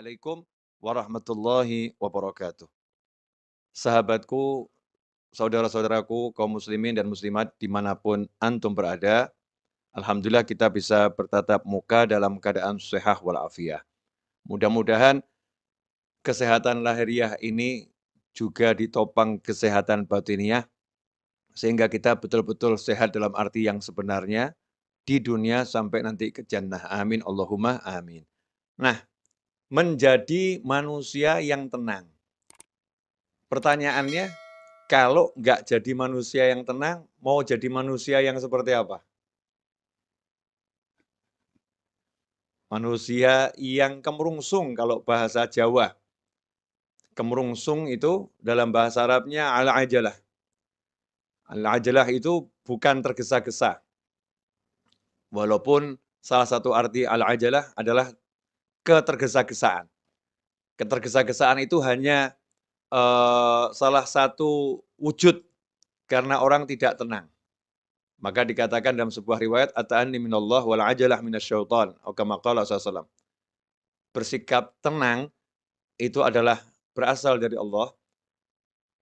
Assalamualaikum warahmatullahi wabarakatuh. Sahabatku, saudara-saudaraku, kaum muslimin dan muslimat dimanapun antum berada, alhamdulillah kita bisa bertatap muka dalam keadaan sehat walafiat. Mudah-mudahan kesehatan lahiriah ini juga ditopang kesehatan batiniah, sehingga kita betul-betul sehat dalam arti yang sebenarnya di dunia sampai nanti ke jannah. Amin, Allahumma amin. Nah, menjadi manusia yang tenang. Pertanyaannya, kalau nggak jadi manusia yang tenang, mau jadi manusia yang seperti apa? Manusia yang kemerungsung kalau bahasa Jawa. Kemerungsung itu dalam bahasa Arabnya al-ajalah. Al-ajalah itu bukan tergesa-gesa. Walaupun salah satu arti al-ajalah adalah ketergesa-gesaan. Ketergesa-gesaan itu hanya salah satu wujud karena orang tidak tenang. Maka dikatakan dalam sebuah riwayat, ata'anni minallah wal ajalah minasyaitan, atau kama qala sallallahu. Bersikap tenang itu adalah berasal dari Allah,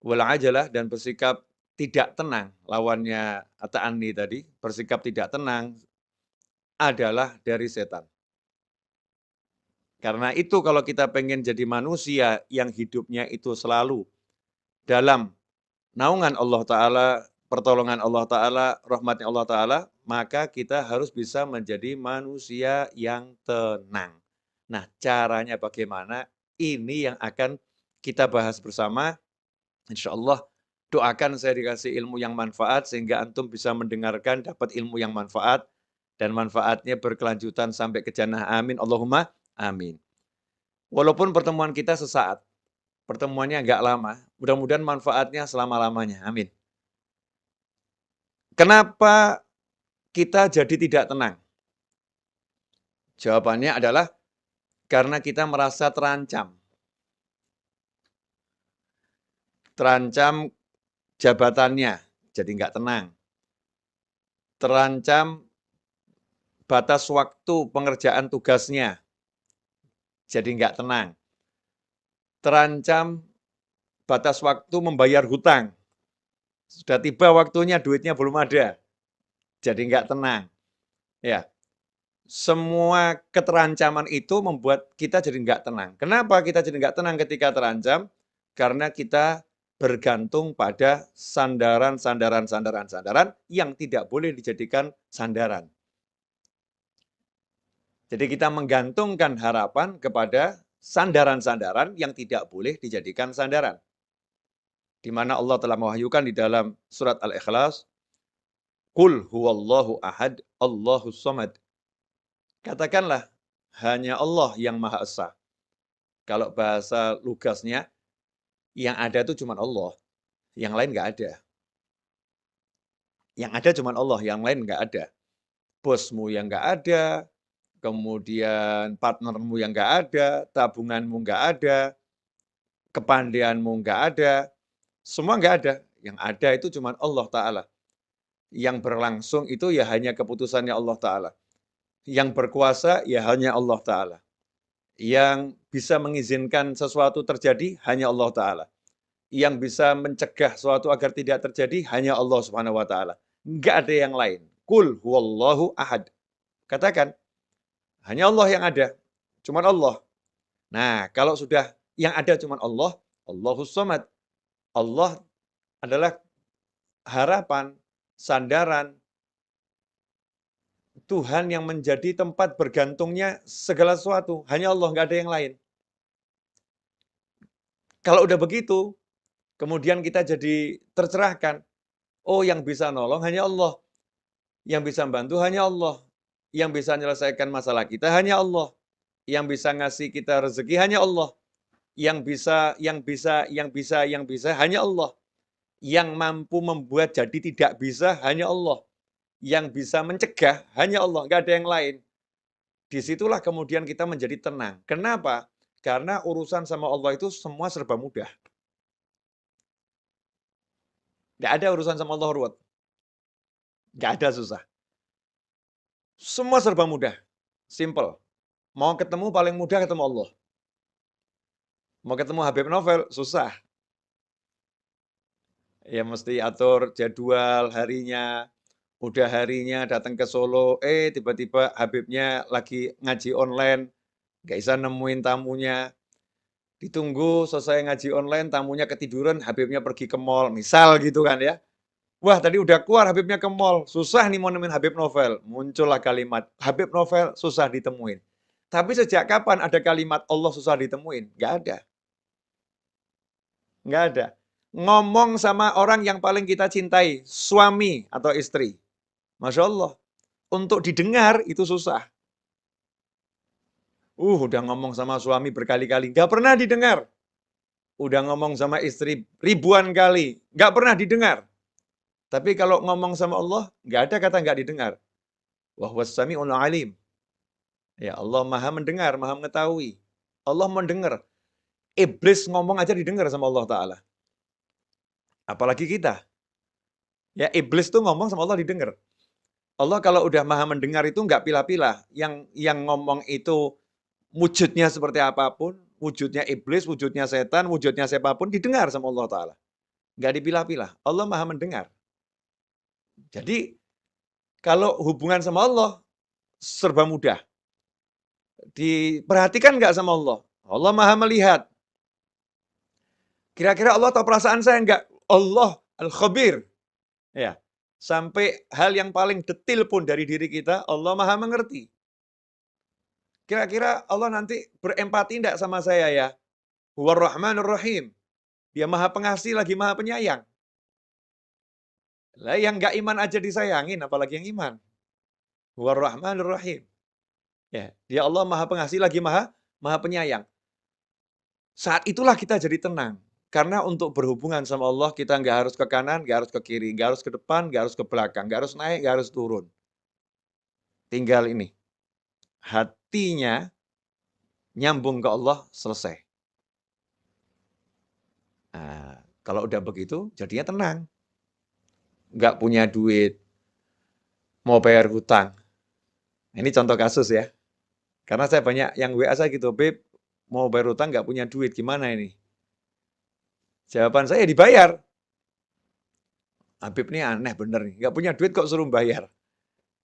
wal ajalah, dan bersikap tidak tenang, lawannya ata'anni tadi, bersikap tidak tenang adalah dari setan. Karena itu kalau kita pengen jadi manusia yang hidupnya itu selalu dalam naungan Allah Ta'ala, pertolongan Allah Ta'ala, rahmatnya Allah Ta'ala, maka kita harus bisa menjadi manusia yang tenang. Nah, caranya bagaimana? Ini yang akan kita bahas bersama. Insya Allah, doakan saya dikasih ilmu yang manfaat, sehingga antum bisa mendengarkan, dapat ilmu yang manfaat, dan manfaatnya berkelanjutan sampai ke jannah. Amin. Allahumma amin. Walaupun pertemuan kita sesaat, pertemuannya agak lama, mudah-mudahan manfaatnya selama-lamanya. Amin. Kenapa kita jadi tidak tenang? Jawabannya adalah karena kita merasa terancam. Terancam jabatannya, jadi nggak tenang. Terancam batas waktu pengerjaan tugasnya, jadi nggak tenang. Terancam batas waktu membayar hutang. Sudah tiba waktunya, duitnya belum ada, jadi nggak tenang. Ya, semua keterancaman itu membuat kita jadi nggak tenang. Kenapa kita jadi nggak tenang ketika terancam? Karena kita bergantung pada sandaran yang tidak boleh dijadikan sandaran. Jadi kita menggantungkan harapan kepada sandaran-sandaran yang tidak boleh dijadikan sandaran. Di mana Allah telah mewahyukan di dalam surat Al-Ikhlas, Qul huwallahu ahad, Allahus samad. Katakanlah, hanya Allah yang Maha Esa. Kalau bahasa lugasnya, yang ada itu cuma Allah, yang lain nggak ada. Yang ada cuma Allah, yang lain nggak ada. Bosmu yang nggak ada, kemudian partnermu yang nggak ada, tabunganmu nggak ada, kepandaianmu nggak ada, semua nggak ada. Yang ada itu cuma Allah Ta'ala. Yang berlangsung itu ya hanya keputusannya Allah Ta'ala. Yang berkuasa ya hanya Allah Ta'ala. Yang bisa mengizinkan sesuatu terjadi hanya Allah Ta'ala. Yang bisa mencegah sesuatu agar tidak terjadi hanya Allah Subhanahu wa Ta'ala. Enggak ada yang lain. Qul huwallahu ahad. Katakan, hanya Allah yang ada. Cuman Allah. Nah, kalau sudah yang ada cuman Allah, Allahus samad. Allah adalah harapan, sandaran, Tuhan yang menjadi tempat bergantungnya segala sesuatu. Hanya Allah, nggak ada yang lain. Kalau udah begitu, kemudian kita jadi tercerahkan. Oh, yang bisa nolong hanya Allah. Yang bisa membantu hanya Allah. Yang bisa menyelesaikan masalah kita hanya Allah. Yang bisa ngasih kita rezeki hanya Allah. Yang bisa hanya Allah. Yang mampu membuat jadi tidak bisa hanya Allah. Yang bisa mencegah hanya Allah, nggak ada yang lain. Disitulah kemudian kita menjadi tenang. Kenapa? Karena urusan sama Allah itu semua serba mudah. Nggak ada urusan sama Allah ruwet. Nggak ada susah. Semua serba mudah. Simple. Mau ketemu paling mudah ketemu Allah. Mau ketemu Habib Novel, susah. Ya mesti atur jadwal harinya. Udah harinya datang ke Solo, tiba-tiba Habibnya lagi ngaji online, nggak bisa nemuin tamunya. Ditunggu selesai ngaji online, tamunya ketiduran, Habibnya pergi ke mall, misal gitu kan ya. Wah, tadi udah keluar Habibnya ke mall, susah nih mau nemuin Habib Novel. Muncullah kalimat, Habib Novel susah ditemuin. Tapi sejak kapan ada kalimat Allah susah ditemuin? Nggak ada. Nggak ada. Ngomong sama orang yang paling kita cintai, suami atau istri. Masya Allah. Untuk didengar itu susah. Udah ngomong sama suami berkali-kali, nggak pernah didengar. Udah ngomong sama istri ribuan kali, nggak pernah didengar. Tapi kalau ngomong sama Allah, nggak ada kata nggak didengar. Wahwas sami'ul alim. Ya Allah maha mendengar, maha mengetahui. Allah mendengar. Iblis ngomong aja didengar sama Allah Ta'ala. Apalagi kita. Ya iblis tuh ngomong sama Allah didengar. Allah kalau udah maha mendengar itu nggak pilah-pilah. Yang ngomong itu wujudnya seperti apapun, wujudnya iblis, wujudnya setan, wujudnya siapapun, didengar sama Allah Ta'ala. Nggak dipilah-pilah. Allah maha mendengar. Jadi, kalau hubungan sama Allah, serba mudah. Diperhatikan nggak sama Allah? Allah maha melihat. Kira-kira Allah tahu perasaan saya nggak? Allah Al-Khabir. Ya. Sampai hal yang paling detil pun dari diri kita, Allah maha mengerti. Kira-kira Allah nanti berempati enggak sama saya ya? Huwar Rahmanur Rahim. Dia maha pengasih lagi maha penyayang. Lah yang enggak iman aja disayangin, apalagi yang iman. Huwar Rahmanur Rahim. Ya, dia Allah maha pengasih lagi maha penyayang. Saat itulah kita jadi tenang. Karena untuk berhubungan sama Allah, kita nggak harus ke kanan, nggak harus ke kiri, nggak harus ke depan, nggak harus ke belakang, nggak harus naik, nggak harus turun. Tinggal ini, hatinya nyambung ke Allah, selesai. Nah, kalau udah begitu, jadinya tenang. Nggak punya duit, mau bayar hutang. Ini contoh kasus ya. Karena saya banyak yang WA saya gitu, Beb, mau bayar hutang nggak punya duit, gimana ini? Jawaban saya dibayar. Habib ini aneh bener nih, nggak punya duit kok suruh bayar.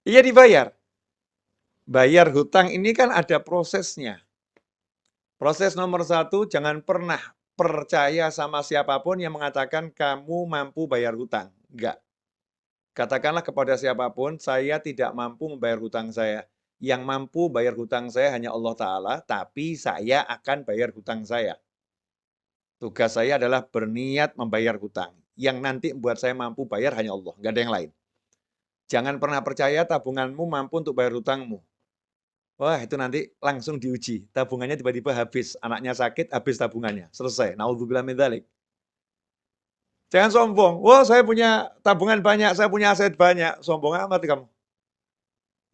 Iya dibayar. Bayar hutang ini kan ada prosesnya. Proses nomor 1, jangan pernah percaya sama siapapun yang mengatakan kamu mampu bayar hutang. Enggak. Katakanlah kepada siapapun, saya tidak mampu membayar hutang saya. Yang mampu bayar hutang saya hanya Allah Ta'ala, tapi saya akan bayar hutang saya. Tugas saya adalah berniat membayar hutang. Yang nanti buat saya mampu bayar hanya Allah, nggak ada yang lain. Jangan pernah percaya tabunganmu mampu untuk bayar hutangmu. Wah, itu nanti langsung diuji. Tabungannya tiba-tiba habis. Anaknya sakit, habis tabungannya. Selesai. Naudzubillah min dzalik. Jangan sombong. Wah, saya punya tabungan banyak, saya punya aset banyak. Sombong amat kamu.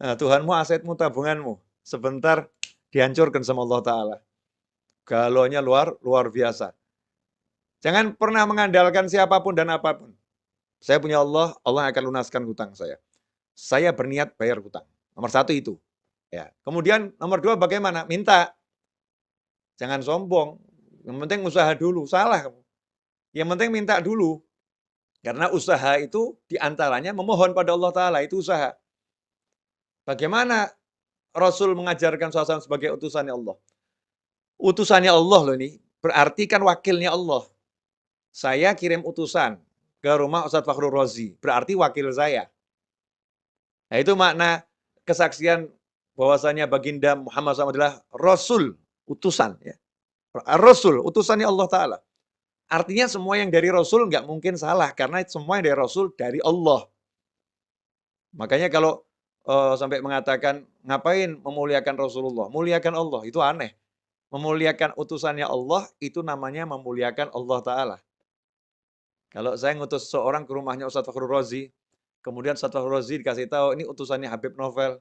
Nah, Tuhanmu, asetmu, tabunganmu. Sebentar dihancurkan sama Allah Ta'ala. Galaunya luar biasa. Jangan pernah mengandalkan siapapun dan apapun. Saya punya Allah, Allah akan lunaskan hutang saya. Saya berniat bayar hutang. Nomor 1 itu. Ya. Kemudian nomor 2 bagaimana? Minta. Jangan sombong. Yang penting usaha dulu. Salah kamu. Yang penting minta dulu. Karena usaha itu diantaranya memohon pada Allah Ta'ala. Itu usaha. Bagaimana Rasul mengajarkan suasana sebagai utusannya Allah? Utusannya Allah loh ini. Berarti kan wakilnya Allah. Saya kirim utusan ke rumah Ustadz Fakhrul Razi. Berarti wakil saya. Nah itu makna kesaksian bahwasanya baginda Muhammad SAW adalah Rasul, utusan. Ya. Rasul, utusannya Allah Ta'ala. Artinya semua yang dari Rasul nggak mungkin salah, karena semua yang dari Rasul dari Allah. Makanya kalau sampai mengatakan, ngapain memuliakan Rasulullah? Muliakan Allah, itu aneh. Memuliakan utusannya Allah, itu namanya memuliakan Allah Ta'ala. Kalau saya ngutus seorang ke rumahnya Ustadz Fakhrul Razi, kemudian Ustadz Fakhrul Razi dikasih tahu, ini utusannya Habib Novel.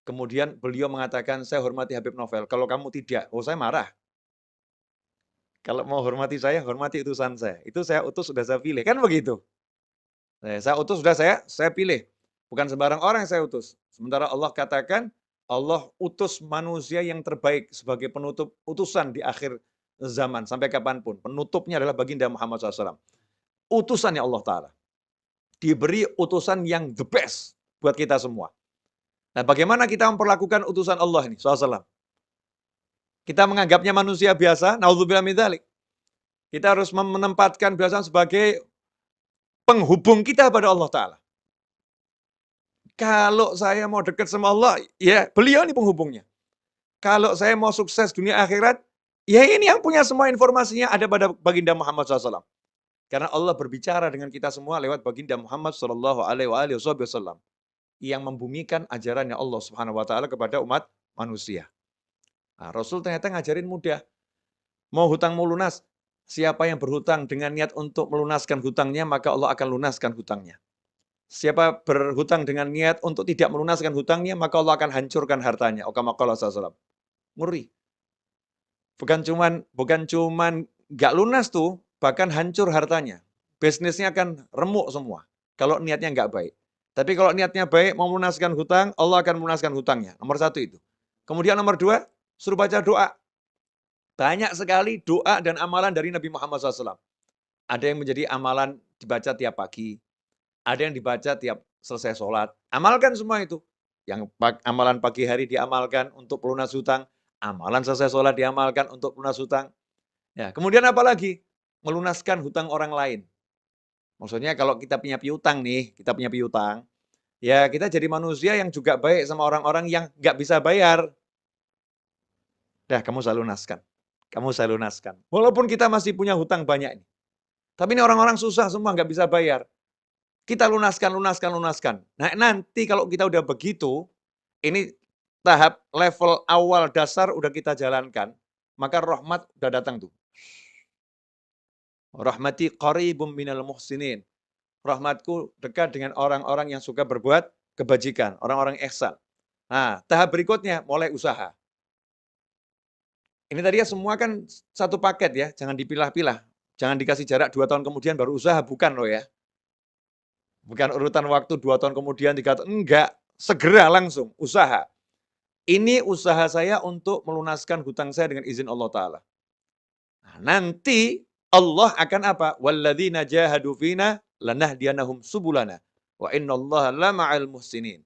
Kemudian beliau mengatakan, saya hormati Habib Novel. Kalau kamu tidak, saya marah. Kalau mau hormati saya, hormati utusan saya. Itu saya utus, sudah saya pilih. Kan begitu. Saya utus, sudah saya pilih. Bukan sembarang orang yang saya utus. Sementara Allah katakan, Allah utus manusia yang terbaik sebagai penutup utusan di akhir zaman, sampai kapanpun. Penutupnya adalah baginda Muhammad SAW. Utusannya Allah Ta'ala. Diberi utusan yang the best buat kita semua. Nah, bagaimana kita memperlakukan utusan Allah ini, SAW? Kita menganggapnya manusia biasa, naudzubillah min dzalik. Kita harus menempatkan beliau sebagai penghubung kita pada Allah Ta'ala. Kalau saya mau dekat sama Allah, ya beliau ini penghubungnya. Kalau saya mau sukses dunia akhirat, ya ini yang punya semua informasinya ada pada baginda Muhammad SAW. Karena Allah berbicara dengan kita semua lewat baginda Muhammad SAW yang membumikan ajarannya Allah Subhanahu Wa Taala kepada umat manusia. Nah, Rasul ternyata ngajarin mudah. Mau hutang mau lunas, siapa yang berhutang dengan niat untuk melunaskan hutangnya, maka Allah akan lunaskan hutangnya. Siapa berhutang dengan niat untuk tidak melunaskan hutangnya, maka Allah akan hancurkan hartanya. Kama qala sallallahu. Ngeri. Bukan cuman nggak lunas tuh, bahkan hancur hartanya. Bisnisnya akan remuk semua kalau niatnya nggak baik. Tapi kalau niatnya baik, mau melunaskan hutang, Allah akan melunaskan hutangnya. Nomor satu itu. Kemudian nomor dua, suruh baca doa. Banyak sekali doa dan amalan dari Nabi Muhammad SAW. Ada yang menjadi amalan dibaca tiap pagi. Ada yang dibaca tiap selesai sholat. Amalkan semua itu. Yang amalan pagi hari diamalkan untuk pelunas hutang. Amalan selesai sholat diamalkan untuk pelunas hutang. Ya, kemudian apa lagi? Melunaskan hutang orang lain. Maksudnya kalau kita punya piutang nih, ya kita jadi manusia yang juga baik sama orang-orang yang nggak bisa bayar. Dah, kamu saya lunaskan. Walaupun kita masih punya hutang banyak ini. Tapi ini orang-orang susah semua, nggak bisa bayar. Kita lunaskan. Nah, nanti kalau kita udah begitu, ini tahap level awal dasar udah kita jalankan, maka rahmat udah datang tuh. Rahmati qaribum minal muhsinin. Rahmatku dekat dengan orang-orang yang suka berbuat kebajikan, orang-orang ihsan. Nah, tahap berikutnya mulai usaha. Ini tadi ya semua kan satu paket ya, jangan dipilah-pilah. Jangan dikasih jarak 2 tahun kemudian baru usaha, bukan loh ya. Bukan urutan waktu 2 tahun kemudian, 3 tahun, enggak. Segera langsung, usaha. Ini usaha saya untuk melunaskan hutang saya dengan izin Allah Ta'ala. Nah, nanti Allah akan apa? وَالَّذِينَ جَاهَدُوا فِينَا لَنَهْدِيَنَّهُمْ سُبُلَنَا وَإِنَّ اللَّهَ لَمَعَ الْمُحْسِنِينَ.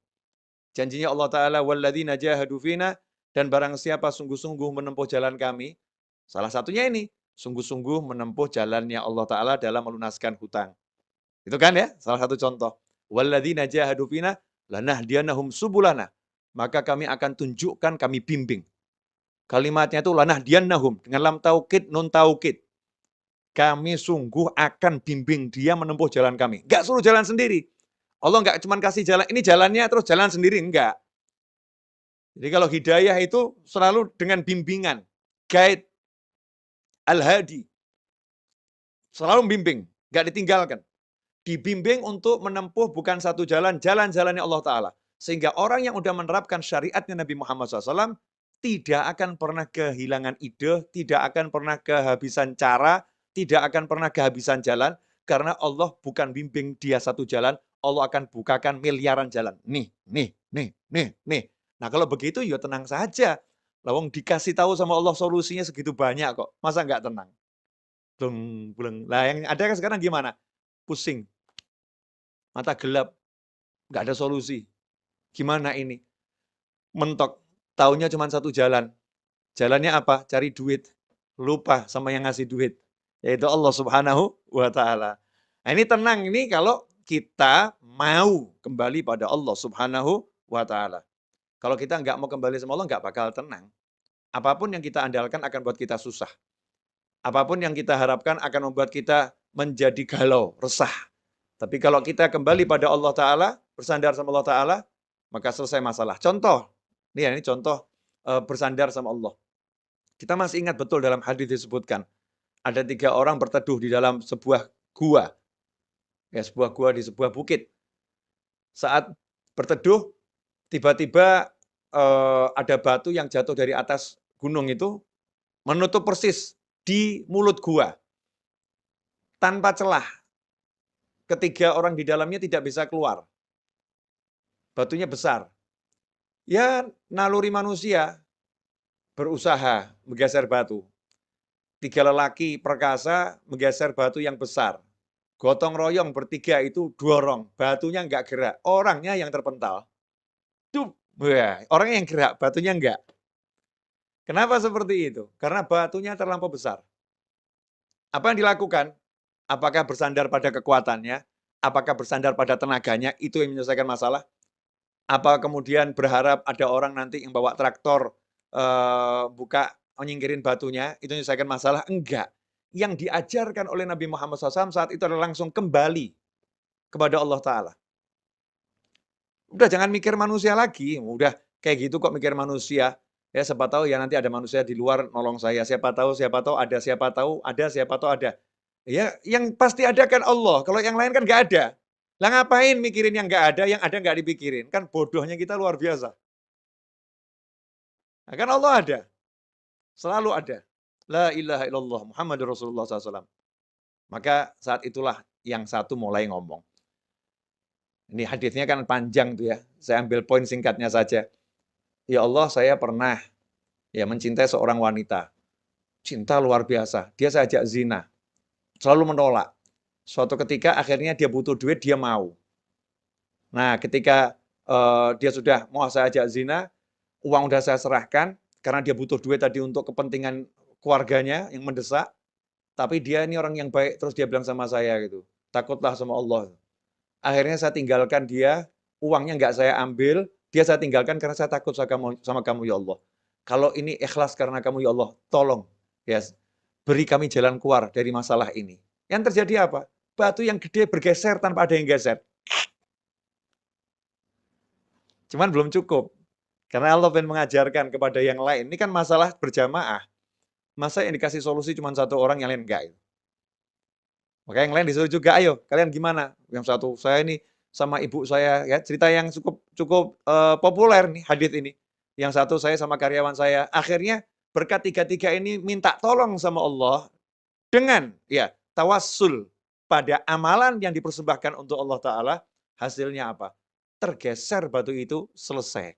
Janjinya Allah Ta'ala, وَالَّذِينَ جَاهَدُوا فِينَا, dan barang siapa sungguh-sungguh menempuh jalan kami, salah satunya ini, sungguh-sungguh menempuh jalannya Allah Ta'ala dalam melunaskan hutang. Itu kan ya, salah satu contoh. وَالَّذِينَ جَاهَدُوا فِينَا لَنَهْدِيَنَّهُمْ سُبُلَنَا. Maka kami akan tunjukkan, kami bimbing. Kalimatnya itu lanahdiyannahum dengan lam taukid, nun taukid. Kami sungguh akan bimbing dia menempuh jalan kami. Enggak suruh jalan sendiri. Allah enggak cuma kasih jalan, ini jalannya terus jalan sendiri, enggak. Jadi kalau hidayah itu selalu dengan bimbingan, guide, al-hadi. Selalu membimbing, enggak ditinggalkan. Dibimbing untuk menempuh bukan satu jalan, jalan-jalannya Allah Ta'ala. Sehingga orang yang sudah menerapkan syariatnya Nabi Muhammad SAW, tidak akan pernah kehilangan ide, tidak akan pernah kehabisan cara, tidak akan pernah kehabisan jalan, karena Allah bukan bimbing dia satu jalan, Allah akan bukakan miliaran jalan. Nih. Nah kalau begitu ya tenang saja. Lawang dikasih tahu sama Allah solusinya segitu banyak kok. Masa nggak tenang? Belum. Lah yang ada kan sekarang gimana? Pusing. Mata gelap. Nggak ada solusi. Gimana ini? Mentok. Taunya cuma satu jalan. Jalannya apa? Cari duit. Lupa sama yang ngasih duit. Yaitu Allah Subhanahu wa Ta'ala. Nah ini tenang ini kalau kita mau kembali pada Allah Subhanahu wa Ta'ala. Kalau kita nggak mau kembali sama Allah, nggak bakal tenang. Apapun yang kita andalkan akan buat kita susah. Apapun yang kita harapkan akan membuat kita menjadi galau, resah. Tapi kalau kita kembali pada Allah Ta'ala, bersandar sama Allah Ta'ala, maka selesai masalah. Contoh, ini contoh bersandar sama Allah. Kita masih ingat betul dalam hadis disebutkan, ada 3 orang berteduh di dalam sebuah gua. Ya, sebuah gua di sebuah bukit. Saat berteduh, tiba-tiba ada batu yang jatuh dari atas gunung itu, menutup persis di mulut gua. Tanpa celah. Ketiga orang di dalamnya tidak bisa keluar. Batunya besar. Ya, naluri manusia berusaha menggeser batu. 3 lelaki perkasa menggeser batu yang besar. Gotong royong bertiga itu dorong, batunya nggak gerak, orangnya yang terpental. Duh, orangnya yang gerak, batunya enggak. Kenapa seperti itu? Karena batunya terlampau besar. Apa yang dilakukan? Apakah bersandar pada kekuatannya? Apakah bersandar pada tenaganya? Itu yang menyelesaikan masalah? Apa kemudian berharap ada orang nanti yang bawa traktor, buka nyingkirin batunya, itu menyelesaikan masalah? Enggak. Yang diajarkan oleh Nabi Muhammad SAW saat itu adalah langsung kembali kepada Allah Ta'ala. Udah jangan mikir manusia lagi, udah kayak gitu kok mikir manusia. Ya siapa tahu ya nanti ada manusia di luar nolong saya, siapa tahu ada, siapa tahu ada, siapa tahu ada. Ya yang pasti ada kan Allah, kalau yang lain kan nggak ada. Lah ngapain mikirin yang nggak ada, yang ada nggak dipikirin? Kan bodohnya kita luar biasa. Nah, kan Allah ada, selalu ada. La ilaha illallah Muhammadur Rasulullah SAW. Maka saat itulah yang satu mulai ngomong. Ini hadisnya kan panjang tuh ya. Saya ambil poin singkatnya saja. Ya Allah, saya pernah ya mencintai seorang wanita. Cinta luar biasa. Dia saya ajak zina. Selalu menolak. Suatu ketika akhirnya dia butuh duit, dia mau. Nah, ketika dia sudah mau saya ajak zina, uang udah saya serahkan karena dia butuh duit tadi untuk kepentingan keluarganya yang mendesak. Tapi dia ini orang yang baik, terus dia bilang sama saya gitu, takutlah sama Allah. Akhirnya saya tinggalkan dia, uangnya nggak saya ambil, dia saya tinggalkan karena saya takut sama kamu ya Allah. Kalau ini ikhlas karena kamu ya Allah, tolong ya beri kami jalan keluar dari masalah ini. Yang terjadi apa? Batu yang gede bergeser tanpa ada yang geser. Cuman belum cukup. Karena Allah ingin mengajarkan kepada yang lain. Ini kan masalah berjamaah. Masa yang dikasih solusi cuma satu orang, yang lain enggak. Maka yang lain disuruh juga, ayo kalian gimana? Yang satu, saya ini sama ibu saya, ya cerita yang cukup cukup populer nih hadis ini. Yang satu saya sama karyawan saya. Akhirnya berkat tiga-tiga ini minta tolong sama Allah dengan ya tawassul pada amalan yang dipersembahkan untuk Allah Ta'ala. Hasilnya apa? Tergeser batu itu, selesai.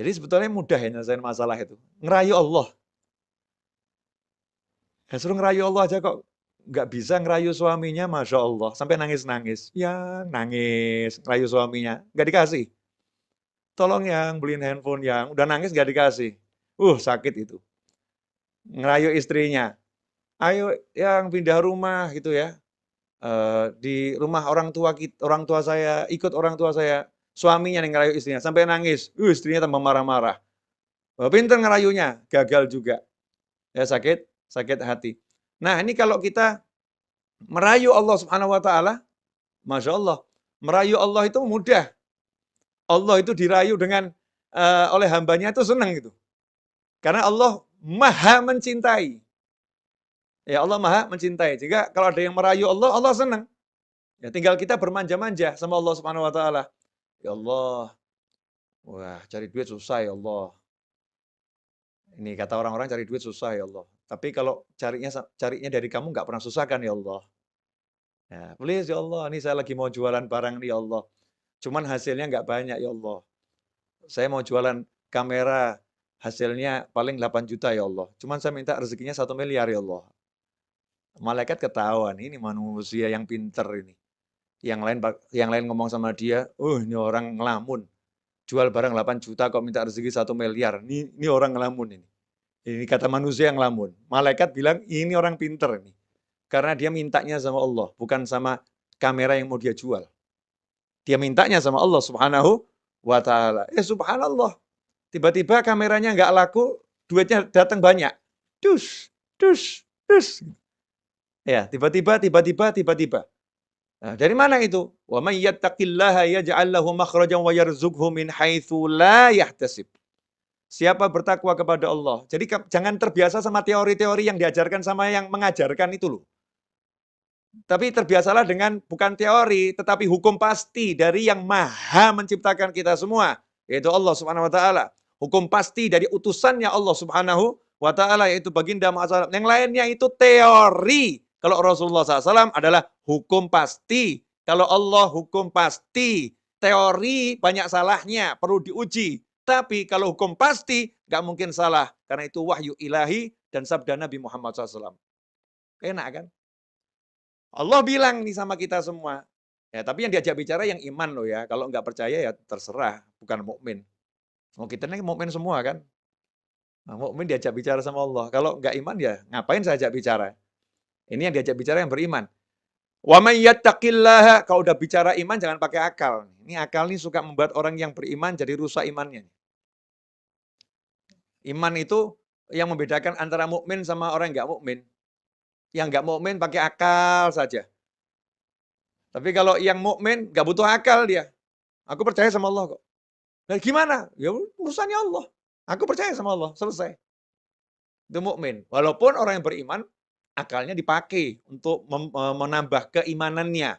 Jadi sebetulnya mudah ya nyelesain masalah itu. Ngerayu Allah. Ya, suruh ngerayu Allah aja kok nggak bisa ngerayu suaminya, Masya Allah. Sampai nangis-nangis. Ya, nangis. Ngerayu suaminya. Nggak dikasih. Tolong yang beliin handphone yang. Udah nangis nggak dikasih. Sakit itu. Ngerayu istrinya. Ayo yang pindah rumah gitu ya. Di rumah orang tua saya, ikut orang tua saya. Suaminya yang ngerayu istrinya. Sampai nangis. Istrinya tambah marah-marah. Pinter ngerayunya. Gagal juga. Ya sakit hati. Nah ini kalau kita merayu Allah Subhanahu Wa Taala, Masya Allah, merayu Allah itu mudah. Allah itu dirayu dengan oleh hambanya itu senang gitu. Karena Allah maha mencintai. Ya Allah maha mencintai. Jika kalau ada yang merayu Allah, Allah senang. Ya tinggal kita bermanja-manja sama Allah Subhanahu Wa Taala. Ya Allah, wah cari duit susah ya Allah. Ini kata orang-orang cari duit susah ya Allah. Tapi kalau carinya dari kamu nggak pernah susah kan ya Allah. Ya, please ya Allah, ini saya lagi mau jualan barang nih ya Allah. Cuman hasilnya nggak banyak ya Allah. Saya mau jualan kamera, hasilnya paling 8 juta ya Allah. Cuman saya minta rezekinya 1 miliar ya Allah. Malaikat ketahuan, ini manusia yang pinter ini. Yang lain ngomong sama dia, ini orang ngelamun. Jual barang 8 juta kok minta rezeki 1 miliar. Ini orang ngelamun ini. Ini kata manusia yang ngelamun. Malaikat bilang, ini orang pinter ini. Karena dia mintanya sama Allah, bukan sama kamera yang mau dia jual. Dia mintanya sama Allah Subhanahu Wa Ta'ala. Subhanallah. Tiba-tiba kameranya nggak laku, duitnya datang banyak. Dus. Ya, tiba-tiba. Nah, dari mana itu? Wa may yattaqillaha yaj'al lahu makhrajan wa yarzuqhu min haitsu la yahtasib. Siapa bertakwa kepada Allah. Jadi jangan terbiasa sama teori-teori yang diajarkan sama yang mengajarkan itu loh. Tapi terbiasalah dengan bukan teori, tetapi hukum pasti dari yang maha menciptakan kita semua, yaitu Allah Subhanahu Wa Ta'ala. Hukum pasti dari utusannya Allah Subhanahu Wa Ta'ala, yaitu baginda Muhammad. Yang lainnya itu teori. Kalau Rasulullah SAW adalah hukum pasti. Kalau Allah hukum pasti. Teori banyak salahnya, perlu diuji. Tapi kalau hukum pasti, nggak mungkin salah. Karena itu wahyu ilahi dan sabda Nabi Muhammad SAW. Enak kan? Allah bilang nih sama kita semua. Ya, tapi yang diajak bicara yang iman loh ya. Kalau nggak percaya ya terserah, bukan mukmin. Mau kita ini mukmin semua kan? Nah, mukmin diajak bicara sama Allah. Kalau nggak iman ya ngapain saya ajak bicara? Ini yang diajak bicara yang beriman. Wa may yattaqillaha, kalau udah bicara iman jangan pakai akal. Ini akal nih suka membuat orang yang beriman jadi rusak imannya. Iman itu yang membedakan antara mukmin sama orang yang nggak mukmin. Yang nggak mukmin pakai akal saja. Tapi kalau yang mukmin nggak butuh akal dia. Aku percaya sama Allah kok. Nah, gimana? Ya urusannya Allah. Aku percaya sama Allah, selesai. Itu mukmin. Walaupun orang yang beriman akalnya dipakai untuk menambah keimanannya.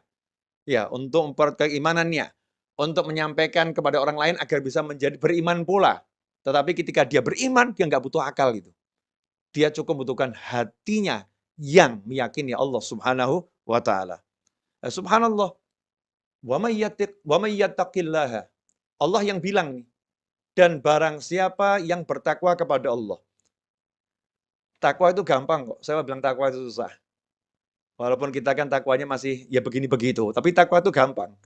Ya, untuk memperkuat keimanannya, untuk menyampaikan kepada orang lain agar bisa menjadi beriman pula. Tetapi ketika dia beriman, dia nggak butuh akal gitu. Dia cukup membutuhkan hatinya yang meyakini Allah Subhanahu wa taala. Subhanallah. Wa may yattaqillaha. Allah yang bilang nih. Dan barang siapa yang bertakwa kepada Allah. Takwa itu gampang kok. Saya bilang takwa itu susah. Walaupun kita kan takwanya masih ya begini begitu, tapi takwa itu gampang.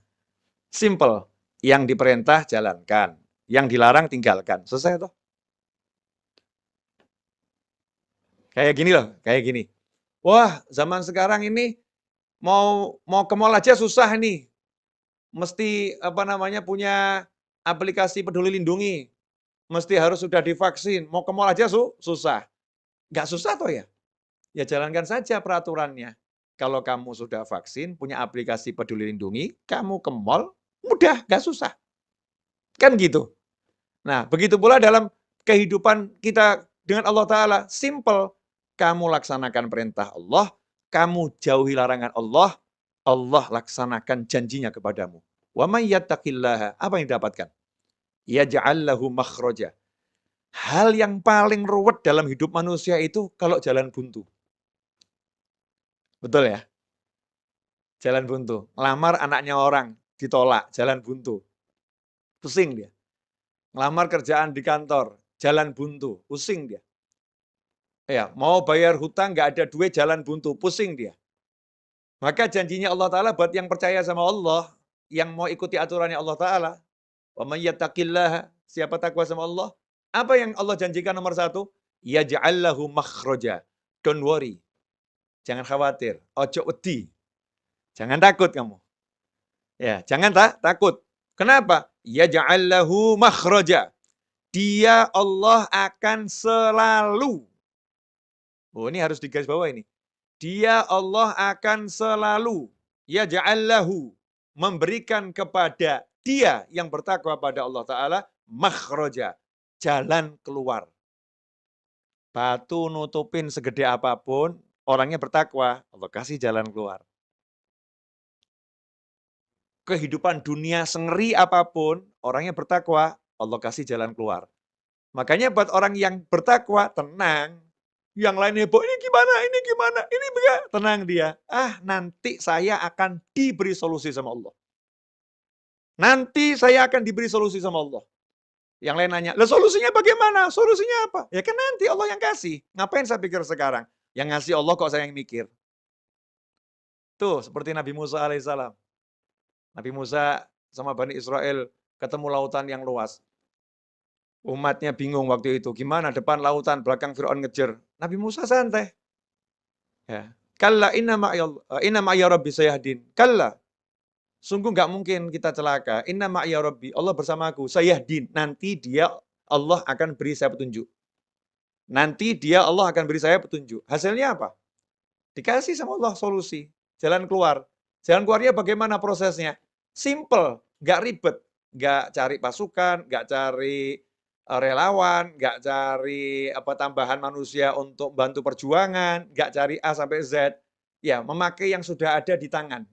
Simple. Yang diperintah jalankan, yang dilarang tinggalkan. Selesai toh? Kayak gini loh, kayak gini. Wah, zaman sekarang ini mau ke mall aja susah nih. Mesti punya aplikasi Peduli Lindungi. Mesti harus sudah divaksin. Mau ke mall aja susah. Nggak susah toh ya? Ya jalankan saja peraturannya. Kalau kamu sudah vaksin, punya aplikasi Peduli Lindungi, kamu ke mall, mudah, nggak susah. Kan gitu. Nah, begitu pula dalam kehidupan kita dengan Allah Ta'ala. Simple. Kamu laksanakan perintah Allah, kamu jauhi larangan Allah, Allah laksanakan janjinya kepadamu. Wa may yattaqillaha, apa yang didapatkan? Yaj'al lahu makhraja. Hal yang paling ruwet dalam hidup manusia itu kalau jalan buntu. Betul ya? Jalan buntu. Lamar anaknya orang, ditolak, jalan buntu. Pusing dia. Ngelamar kerjaan di kantor, jalan buntu, pusing dia. Ya, mau bayar hutang nggak ada duit, jalan buntu, pusing dia. Maka janjinya Allah Ta'ala buat yang percaya sama Allah, yang mau ikuti aturannya Allah Ta'ala, wa may yattaqillaha, siapa takwa sama Allah, apa yang Allah janjikan nomor satu? Yaj'al lahu makhraja. Don't worry. Jangan khawatir. Ojo wedi. Jangan takut kamu. Ya, jangan takut. Kenapa? Yaj'al lahu makhraja. Dia Allah akan selalu. Oh, ini harus digaris bawah ini. Dia Allah akan selalu yaj'al lahu, memberikan kepada dia yang bertakwa pada Allah Ta'ala makhraja, jalan keluar. Batu nutupin segede apapun, orangnya bertakwa, Allah kasih jalan keluar. Kehidupan dunia sengeri apapun, orangnya bertakwa, Allah kasih jalan keluar. Makanya buat orang yang bertakwa, tenang. Yang lain heboh, ini gimana, ini bagaimana. Tenang dia. Nanti saya akan diberi solusi sama Allah. Nanti saya akan diberi solusi sama Allah. Yang lain nanya, lah solusinya bagaimana? Solusinya apa? Ya kan nanti Allah yang kasih. Ngapain saya pikir sekarang? Yang ngasih Allah kok saya yang mikir. Tuh, seperti Nabi Musa alaihissalam. Nabi Musa sama Bani Israel ketemu lautan yang luas. Umatnya bingung waktu itu. Gimana depan lautan, belakang Fir'aun ngejar. Nabi Musa santai. Ya. Kalla inna ma'ya rabbi sayahdin. Kalla. Sungguh nggak mungkin kita celaka. Inna ma'ya rabbi. Allah bersamaku. Sayahdin. Nanti dia Allah akan beri saya petunjuk. Nanti dia Allah akan beri saya petunjuk. Hasilnya apa? Dikasih sama Allah solusi. Jalan keluar. Jalan keluarnya bagaimana prosesnya? Simple. Nggak ribet. Nggak cari pasukan. Nggak cari relawan, nggak cari tambahan manusia untuk bantu perjuangan, nggak cari A sampai Z, ya memakai yang sudah ada di tangan,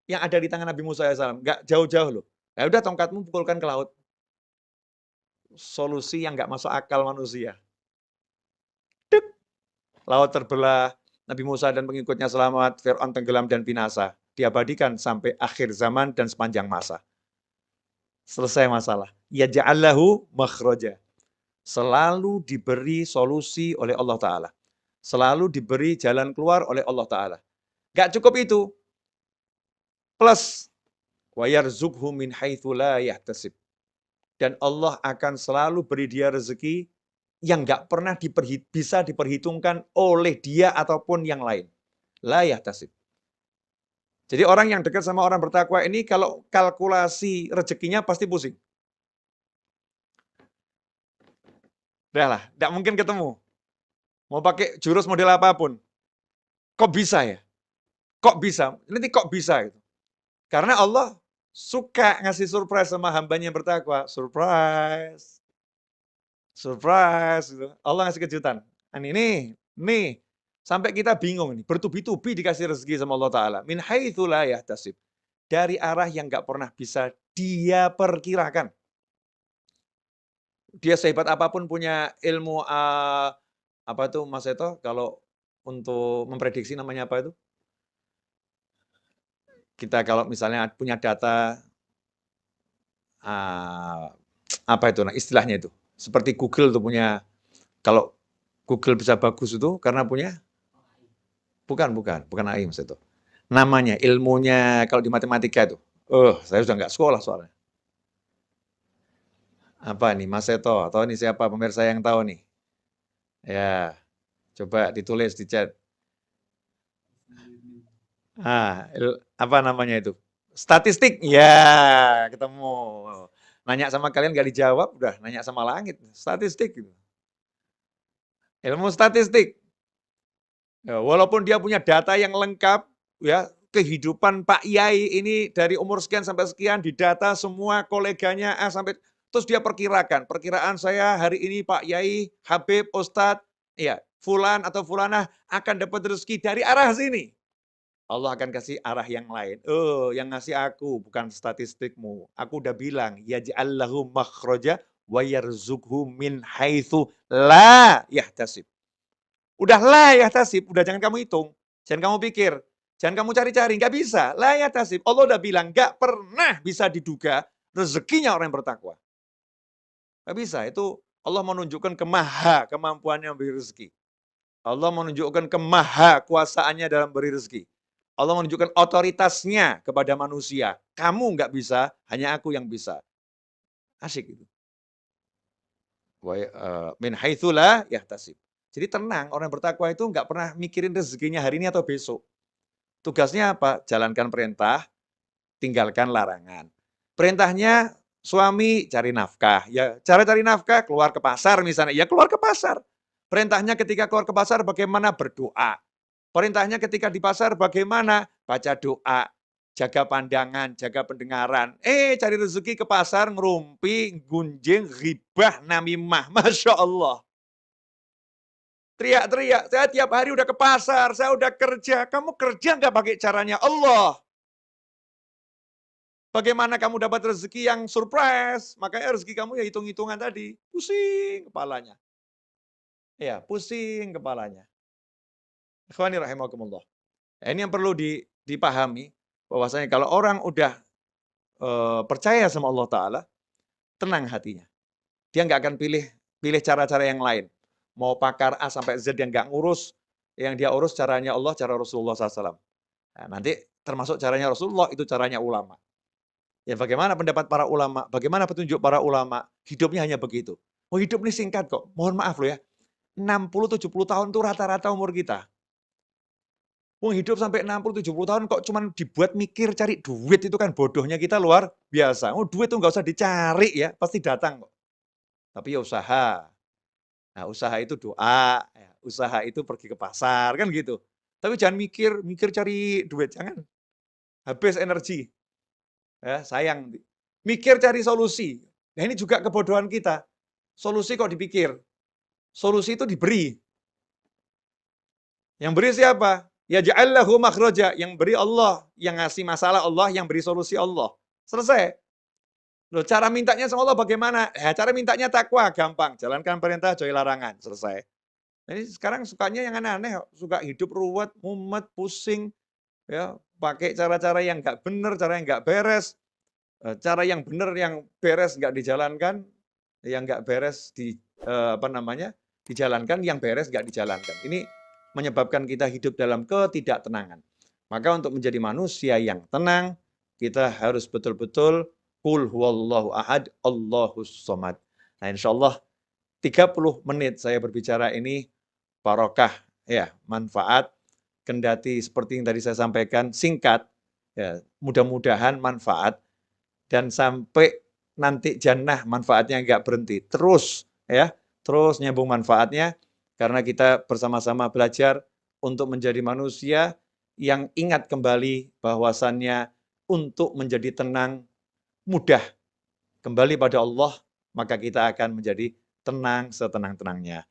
yang ada di tangan Nabi Musa AS, nggak jauh-jauh loh. Ya udah tongkatmu pukulkan ke laut. Solusi yang nggak masuk akal manusia. Dek. Laut terbelah, Nabi Musa dan pengikutnya selamat, Fir'aun tenggelam dan binasa, diabadikan sampai akhir zaman dan sepanjang masa. Selesai masalah. Yaj'al lahu makhraja. selalu diberi solusi oleh Allah Ta'ala. Selalu diberi jalan keluar oleh Allah Ta'ala. Gak cukup itu. Plus, وَيَرْزُقْهُ مِنْ حَيْثُ لَا يَحْتَسِبْ. Dan Allah akan selalu beri dia rezeki yang gak pernah bisa diperhitungkan oleh dia ataupun yang lain. La yahtasib. Jadi orang yang dekat sama orang bertakwa ini kalau kalkulasi rezekinya pasti pusing. Udah lah, gak mungkin ketemu. Mau pakai jurus model apapun. Kok bisa ya? Kok bisa? Nanti kok bisa gitu. Karena Allah suka ngasih surprise sama hambanya yang bertakwa. Surprise. Surprise. Gitu. Allah ngasih kejutan. Nih. Sampai kita bingung nih. Bertubi-tubi dikasih rezeki sama Allah Ta'ala. Min haitsu la yahtasib. Dari arah yang gak pernah bisa dia perkirakan. Dia sehebat apapun punya ilmu, apa tuh Mas Eto, kalau untuk memprediksi namanya apa itu? Kita kalau misalnya punya data, apa itu istilahnya itu? Seperti Google tuh punya, kalau Google bisa bagus itu karena punya, bukan AI Mas Eto. Namanya, ilmunya kalau di matematika itu. Saya sudah nggak sekolah soalnya. Apa nih Mas Eto? Atau ini siapa pemirsa yang tahu nih? Ya, coba ditulis di chat. Apa namanya itu? Statistik. Ya, ketemu. Nanya sama kalian nggak dijawab, udah nanya sama langit. Statistik. Gitu. Ilmu statistik. Ya, walaupun dia punya data yang lengkap, ya kehidupan Pak Yai ini dari umur sekian sampai sekian didata semua koleganya sampai terus dia perkiraan saya hari ini Pak Yai, Habib, Ustadz, ya Fulan atau Fulanah akan dapat rezeki dari arah sini. Allah akan kasih arah yang lain. Yang ngasih aku bukan statistikmu. Aku udah bilang, yaj'al lahu makhraja wa yarzuqhu min haitsu la yahtasib. Udah la yahtasib, udah jangan kamu hitung. Jangan kamu pikir. Jangan kamu cari-cari, nggak bisa. La yahtasib. Allah udah bilang, nggak pernah bisa diduga rezekinya orang yang bertakwa. Nggak bisa, itu Allah menunjukkan kemampuannya memberi rezeki. Allah menunjukkan kuasaannya dalam beri rezeki. Allah menunjukkan otoritasnya kepada manusia. Kamu nggak bisa, hanya aku yang bisa. Asyik itu. Min haitsu la yahtasib. Jadi tenang, orang bertakwa itu nggak pernah mikirin rezekinya hari ini atau besok. Tugasnya apa? Jalankan perintah, tinggalkan larangan. Perintahnya suami cari nafkah. Ya, cara cari nafkah keluar ke pasar misalnya. Ya keluar ke pasar. Perintahnya ketika keluar ke pasar bagaimana berdoa. Perintahnya ketika di pasar bagaimana? Baca doa, jaga pandangan, jaga pendengaran. Cari rezeki ke pasar, ngerumpi, gunjing, ghibah, namimah. Masya Allah. Teriak-teriak, saya tiap hari udah ke pasar, saya udah kerja. Kamu kerja nggak pakai caranya Allah? Bagaimana kamu dapat rezeki yang surprise? Makanya rezeki kamu ya hitung-hitungan tadi. Pusing kepalanya. Ya, pusing kepalanya. Ikhwani rahimakumullah. Ini yang perlu dipahami, bahwasanya kalau orang udah percaya sama Allah Ta'ala, tenang hatinya. Dia nggak akan pilih cara-cara yang lain. Mau pakar A sampai Z yang nggak ngurus, yang dia urus caranya Allah, cara Rasulullah SAW. Nah, nanti termasuk caranya Rasulullah, itu caranya ulama. Ya bagaimana pendapat para ulama, bagaimana petunjuk para ulama, hidupnya hanya begitu. Hidup ini singkat kok, mohon maaf loh ya. 60-70 tahun itu rata-rata umur kita. Hidup sampai 60-70 tahun kok cuman dibuat mikir cari duit, itu kan bodohnya kita luar biasa. Duit itu nggak usah dicari ya, pasti datang kok. Tapi ya usaha. Nah, usaha itu doa, ya. Usaha itu pergi ke pasar, kan gitu. Tapi jangan mikir cari duit, jangan. Habis energi. Ya, sayang. Mikir cari solusi. Nah, ini juga kebodohan kita. Solusi kok dipikir. Solusi itu diberi. Yang beri siapa? Ya ja'allahu makhraja, yang beri Allah, yang ngasih masalah Allah, yang beri solusi Allah. Selesai. Loh, cara mintanya sama Allah bagaimana? Cara mintanya takwa, gampang. Jalankan perintah, jauhi larangan. Selesai. Ini sekarang sukanya yang aneh-aneh, suka hidup ruwet, mumet, pusing, ya, pakai cara-cara yang nggak benar, cara yang nggak beres, cara yang benar, yang beres nggak dijalankan, yang nggak beres apa namanya, dijalankan, yang beres nggak dijalankan. Ini menyebabkan kita hidup dalam ketidaktenangan. Maka untuk menjadi manusia yang tenang, kita harus betul-betul qul huwallahu ahad, Allahus somad. Nah, insyaallah 30 menit saya berbicara ini barokah, ya, manfaat, kendati seperti yang tadi saya sampaikan, singkat, ya, mudah-mudahan manfaat, dan sampai nanti jannah manfaatnya nggak berhenti. Terus, ya, terus nyambung manfaatnya, karena kita bersama-sama belajar untuk menjadi manusia yang ingat kembali bahwasannya untuk menjadi tenang mudah kembali pada Allah, maka kita akan menjadi tenang setenang-tenangnya.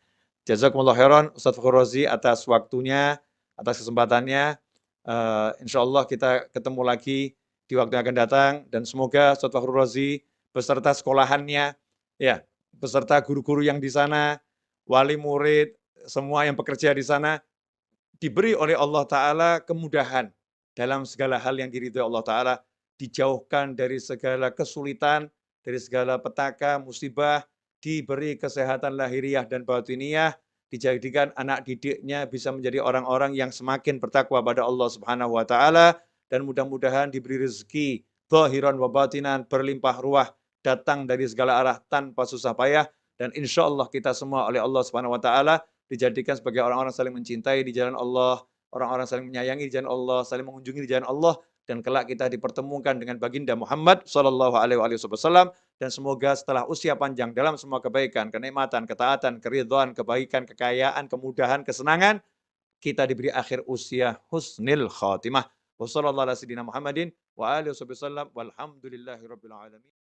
Jazakumullah khairan Ustaz Fakhr Razi atas waktunya, atas kesempatannya. Insya Allah kita ketemu lagi di waktu yang akan datang, dan semoga Ustaz Fakhr Razi beserta sekolahannya, ya, beserta guru-guru yang di sana, wali murid, semua yang bekerja di sana, diberi oleh Allah Ta'ala kemudahan dalam segala hal yang diridhoi Allah Ta'ala, dijauhkan dari segala kesulitan, dari segala petaka, musibah, diberi kesehatan lahiriah dan batiniah, dijadikan anak didiknya bisa menjadi orang-orang yang semakin bertakwa pada Allah Subhanahu wa Ta'ala, dan mudah-mudahan diberi rezeki zahiran wa batinan, berlimpah ruah, datang dari segala arah tanpa susah payah, dan insya Allah kita semua oleh Allah Subhanahu wa Ta'ala dijadikan sebagai orang-orang saling mencintai di jalan Allah, orang-orang saling menyayangi di jalan Allah, saling mengunjungi di jalan Allah, dan kelak kita dipertemukan dengan baginda Muhammad sallallahu alaihi wasallam, dan semoga setelah usia panjang dalam semua kebaikan, kenikmatan, ketaatan, keridhaan, kebaikan, kekayaan, kemudahan, kesenangan, kita diberi akhir usia husnil khatimah. Wassallallahu ala sayyidina Muhammadin wa alihi wasallam walhamdulillahi rabbil alamin.